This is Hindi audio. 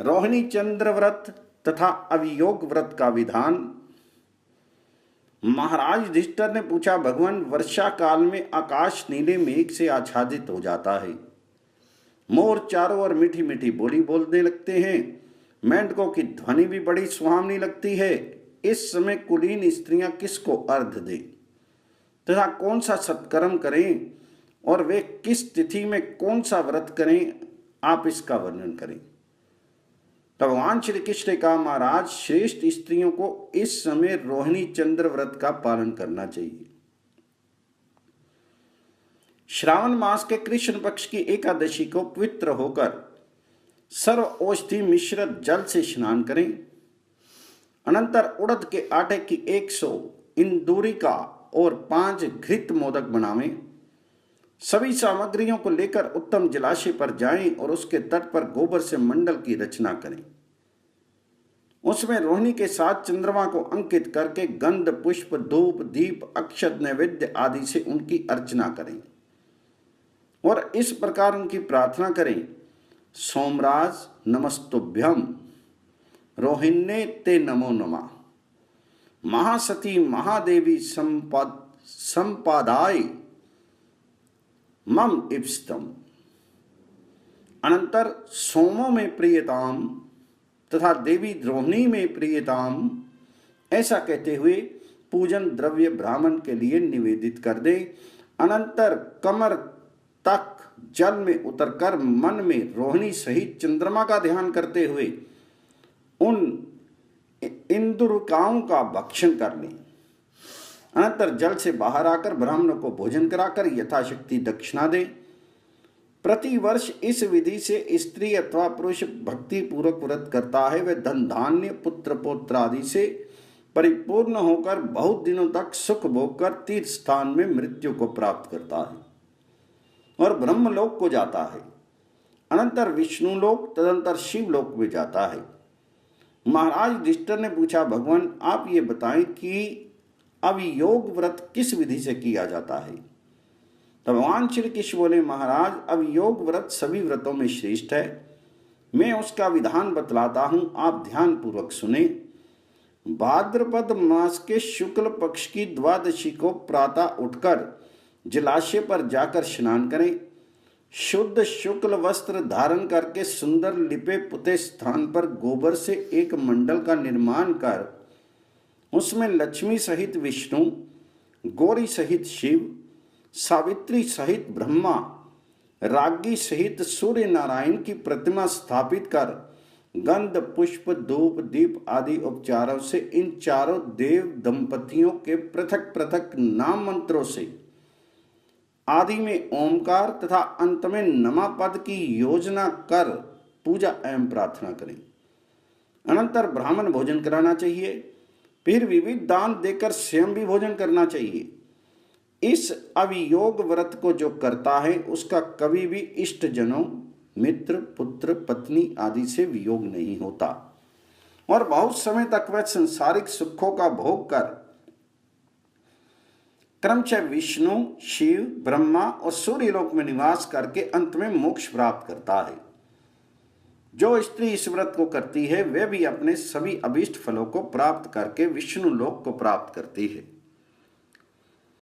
रोहिणी चंद्र व्रत तथा अवियोग व्रत का विधान। महाराज युधिष्ठिर ने पूछा, भगवान, वर्षा काल में आकाश नीले मेघ से आच्छादित हो जाता है, मोर चारों ओर मीठी मीठी बोली बोलने लगते हैं, मेंढकों की ध्वनि भी बड़ी सुहावनी लगती है। इस समय कुलीन स्त्रियां किसको अर्घ दें तथा कौन सा सत्कर्म करें और वे किस तिथि में कौन सा व्रत करें, आप इसका वर्णन करें। तब भगवान श्री कृष्ण ने कहा, महाराज, श्रेष्ठ स्त्रियों को इस समय रोहिणी चंद्र व्रत का पालन करना चाहिए। श्रावण मास के कृष्ण पक्ष की एकादशी को पवित्र होकर सर्व औषधि मिश्रित जल से स्नान करें। अनंतर उड़द के आटे की 100 इंदूरी का और 5 घृत मोदक बनावें। सभी सामग्रियों को लेकर उत्तम जलाशय पर जाएं और उसके तट पर गोबर से मंडल की रचना करें। उसमें रोहिणी के साथ चंद्रमा को अंकित करके गंध, पुष्प, धूप, दीप, अक्षत, नैवेद्य आदि से उनकी अर्चना करें और इस प्रकार उनकी प्रार्थना करें, सोमराज नमस्तुभ्यम, रोहिण्ये ते नमो नमः, महासती महादेवी संपादाय मम इप्सितम। अनंतर सोमों में प्रियताम तथा देवी रोहिणी में प्रियताम, ऐसा कहते हुए पूजन द्रव्य ब्राह्मण के लिए निवेदित कर दे। अनंतर कमर तक जल में उतरकर मन में रोहिणी सहित चंद्रमा का ध्यान करते हुए उन इंदुरकाओं का भक्षण कर लें। अनंतर जल से बाहर आकर ब्राह्मणों को भोजन कराकर यथाशक्ति दक्षिणा दे। प्रतिवर्ष इस विधि से स्त्री अथवा पुरुष भक्ति पूर्वक व्रत करता है, वह धन धान्य पुत्र पौत्र आदि से परिपूर्ण होकर बहुत दिनों तक सुख भोग कर तीर्थ स्थान में मृत्यु को प्राप्त करता है और ब्रह्मलोक को जाता है। अनंतर विष्णु लोक तदंतर शिवलोक में जाता है। महाराज युधिष्ठिर ने पूछा, भगवान, आप ये बताएं कि अवियोग व्रत किस विधि से किया जाता है। तब भगवान श्री कृष्ण बोले, महाराज, अवियोग व्रत सभी व्रतों में श्रेष्ठ है। मैं उसका विधान बतलाता हूं, आप ध्यान पूर्वक सुने। भाद्रपद मास के शुक्ल पक्ष की द्वादशी को प्रातः उठकर जलाशय पर जाकर स्नान करें। शुद्ध शुक्ल वस्त्र धारण करके सुंदर लिपे पुते स्थान पर गोबर से एक मंडल का निर्माण कर उसमें लक्ष्मी सहित विष्णु, गौरी सहित शिव, सावित्री सहित ब्रह्मा, राज्ञी सहित सूर्य नारायण की प्रतिमा स्थापित कर गंध, पुष्प, धूप, दीप आदि उपचारों से इन चारों देव दंपतियों के पृथक पृथक नाम मंत्रों से आदि में ओमकार तथा अंत में नमा पद की योजना कर पूजा एवं प्रार्थना करें। अनंतर ब्राह्मण भोजन कराना चाहिए, फिर विविध दान देकर स्वयं भी भोजन करना चाहिए। इस अवियोग व्रत को जो करता है उसका कभी भी इष्ट जनों, मित्र, पुत्र, पत्नी आदि से वियोग नहीं होता और बहुत समय तक वह संसारिक सुखों का भोग कर क्रमशः विष्णु, शिव, ब्रह्मा और सूर्यलोक में निवास करके अंत में मोक्ष प्राप्त करता है। जो स्त्री इस व्रत को करती है वह भी अपने सभी अभीष्ट फलों को प्राप्त करके विष्णु लोक को प्राप्त करती है।